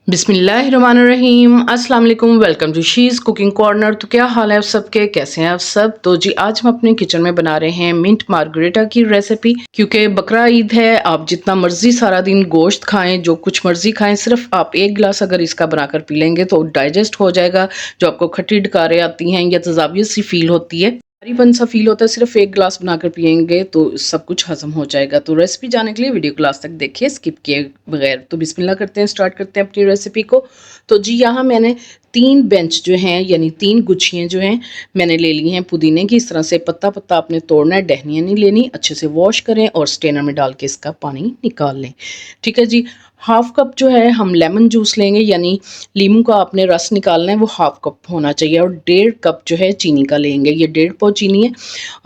बिस्मिल्लाहिर्रहमानिर्रहीम। अस्सलाम वालेकुम। Welcome to she's cooking corner. तो क्या हाल है आप सबके, कैसे हैं आप सब। तो जी आज हम अपने किचन में बना रहे हैं मिंट मार्गरेटा की रेसिपी। क्योंकि बकरा ईद है, आप जितना मर्जी सारा दिन गोश्त खाएं, जो कुछ मर्जी खाएं, सिर्फ आप एक गिलास अगर इसका बनाकर पी लेंगे तो डाइजेस्ट हो जाएगा। जो आपको खट्टी डकारें आती हैं या तजाबियत सी फील होती है, भारीपन सा फील होता है, सिर्फ एक गिलास बनाकर पियेंगे तो सब कुछ हजम हो जाएगा। तो रेसिपी जानने के लिए वीडियो को लास्ट तक देखिए, स्किप किए बगैर। तो बिस्मिल्लाह करते हैं, स्टार्ट करते हैं अपनी रेसिपी को। तो जी यहाँ मैंने 3 बेंच जो हैं, यानी 3 गुच्छियाँ जो हैं मैंने ले ली हैं पुदीने की। इस तरह से पत्ता पत्ता आपने तोड़ना है, डहनियाँ नहीं लेनी। अच्छे से वॉश करें और स्ट्रेनर में डाल के इसका पानी निकाल लें। ठीक है जी। हाफ कप जो है हम लेमन जूस लेंगे, यानी लीमू का आपने रस निकालना है, वो हाफ कप होना चाहिए। और 1.5 कप जो है चीनी का लेंगे, ये 1.5 पाव चीनी है।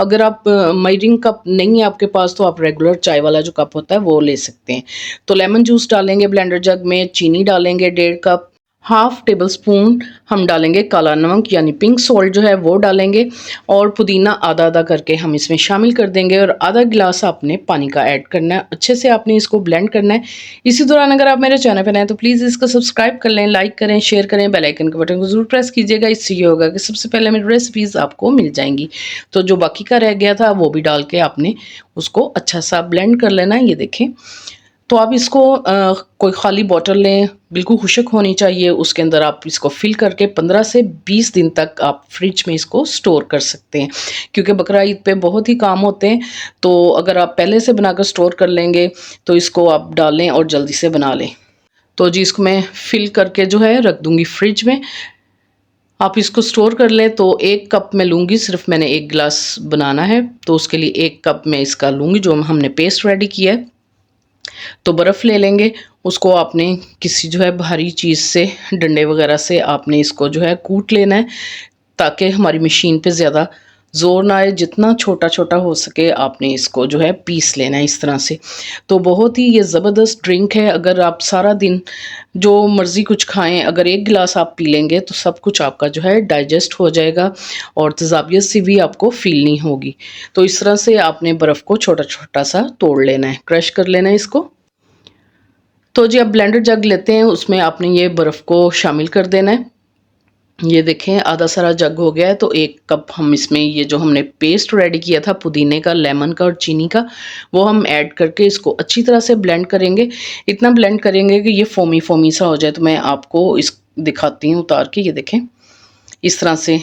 अगर आप मेजरिंग कप नहीं है आपके पास तो आप रेगुलर चाय वाला जो कप होता है वो ले सकते हैं। तो लेमन जूस डालेंगे ब्लेंडर जग में, चीनी डालेंगे 1.5 कप, हाफ टेबल स्पून हम डालेंगे काला नमक यानी पिंक सॉल्ट जो है वो डालेंगे, और पुदीना आधा आधा करके हम इसमें शामिल कर देंगे। और आधा गिलास आपने पानी का ऐड करना है। अच्छे से आपने इसको ब्लेंड करना है। इसी दौरान अगर आप मेरे चैनल पर नए हैं तो प्लीज़ इसको सब्सक्राइब कर लें, लाइक करें, शेयर करें, बेल आइकन के बटन को जरूर प्रेस कीजिएगा। इससे ये होगा कि सबसे पहले मेरी रेसिपीज़ आपको मिल जाएंगी। तो जो बाकी का रह गया था वो भी डाल के आपने उसको अच्छा सा ब्लेंड कर लेना है। ये देखें। तो आप इसको कोई खाली बॉटल लें, बिल्कुल खुशक होनी चाहिए। उसके अंदर आप इसको फिल करके 15 से 20 दिन तक आप फ्रिज में इसको स्टोर कर सकते हैं। क्योंकि बकरा ईद पे बहुत ही काम होते हैं, तो अगर आप पहले से बनाकर स्टोर कर लेंगे तो इसको आप डालें और जल्दी से बना लें। तो जी इसको मैं फिल करके जो है रख दूँगी फ्रिज में। आप इसको स्टोर कर लें। तो 1 कप मैं लूँगी, सिर्फ मैंने 1 गिलास बनाना है तो उसके लिए 1 कप मैं इसका लूँगी जो हमने पेस्ट रेडी किया है। तो बर्फ़ ले लेंगे, उसको आपने किसी जो है भारी चीज़ से, डंडे वगैरह से आपने इसको जो है कूट लेना है, ताकि हमारी मशीन पे ज़्यादा ज़ोर ना आए। जितना छोटा छोटा हो सके आपने इसको जो है पीस लेना है इस तरह से। तो बहुत ही ये ज़बरदस्त ड्रिंक है। अगर आप सारा दिन जो मर्ज़ी कुछ खाएं, अगर 1 गिलास आप पी लेंगे तो सब कुछ आपका जो है डाइजेस्ट हो जाएगा और तेज़ाबियत सी भी आपको फ़ील नहीं होगी। तो इस तरह से आपने बर्फ़ को छोटा छोटा सा तोड़ लेना है, क्रश कर लेना है इसको। तो जी अब ब्लेंडर जग लेते हैं, उसमें आपने ये बर्फ़ को शामिल कर देना है। ये देखें आधा सारा जग हो गया है। तो 1 कप हम इसमें ये जो हमने पेस्ट रेडी किया था पुदीने का, लेमन का और चीनी का, वो हम ऐड करके इसको अच्छी तरह से ब्लेंड करेंगे। इतना ब्लेंड करेंगे कि ये फोमी फोमी सा हो जाए। तो मैं आपको इस दिखाती हूँ उतार के। ये देखें इस तरह से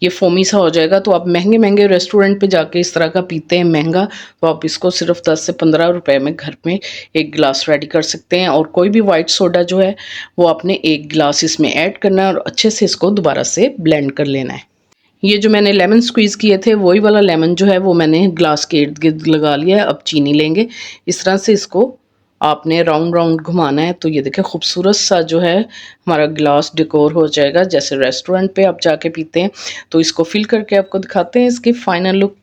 ये फोमी सा हो जाएगा। तो आप महंगे महंगे रेस्टोरेंट पे जाके इस तरह का पीते हैं महंगा, तो आप इसको सिर्फ 10 से 15 रुपए में घर में 1 गिलास रेडी कर सकते हैं। और कोई भी वाइट सोडा जो है वो आपने 1 गिलास इसमें ऐड करना है और अच्छे से इसको दोबारा से ब्लेंड कर लेना है। ये जो मैंने लेमन स्क्वीज़ किए थे वही वाला लेमन जो है वो मैंने ग्लास के इर्द गिर्द लगा लिया है। अब चीनी लेंगे, इस तरह से इसको आपने राउंड राउंड घुमाना है। तो ये देखिए खूबसूरत सा जो है हमारा ग्लास डेकोर हो जाएगा, जैसे रेस्टोरेंट पे आप जाके पीते हैं। तो इसको फिल करके आपको दिखाते हैं इसकी फाइनल लुक।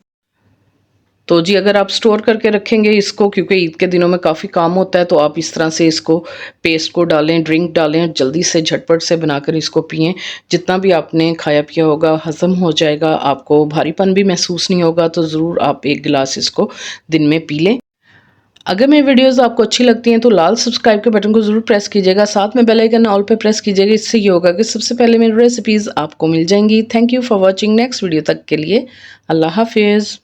तो जी अगर आप स्टोर करके रखेंगे इसको, क्योंकि ईद के दिनों में काफ़ी काम होता है, तो आप इस तरह से इसको पेस्ट को डालें, ड्रिंक डालें, जल्दी से झटपट से बनाकर इसको पिएं। जितना भी आपने खाया पिया होगा हज़म हो जाएगा, आपको भारीपन भी महसूस नहीं होगा। तो ज़रूर आप 1 गिलास इसको दिन में पी लें। अगर मेरी वीडियोस आपको अच्छी लगती हैं तो लाल सब्सक्राइब के बटन को ज़रूर प्रेस कीजिएगा, साथ में बेल आइकन ऑल पे प्रेस कीजिएगा। इससे ये होगा कि सबसे पहले मेरी रेसिपीज़ आपको मिल जाएंगी। Thank you for watching. Next video तक के लिए अल्लाह हाफिज़।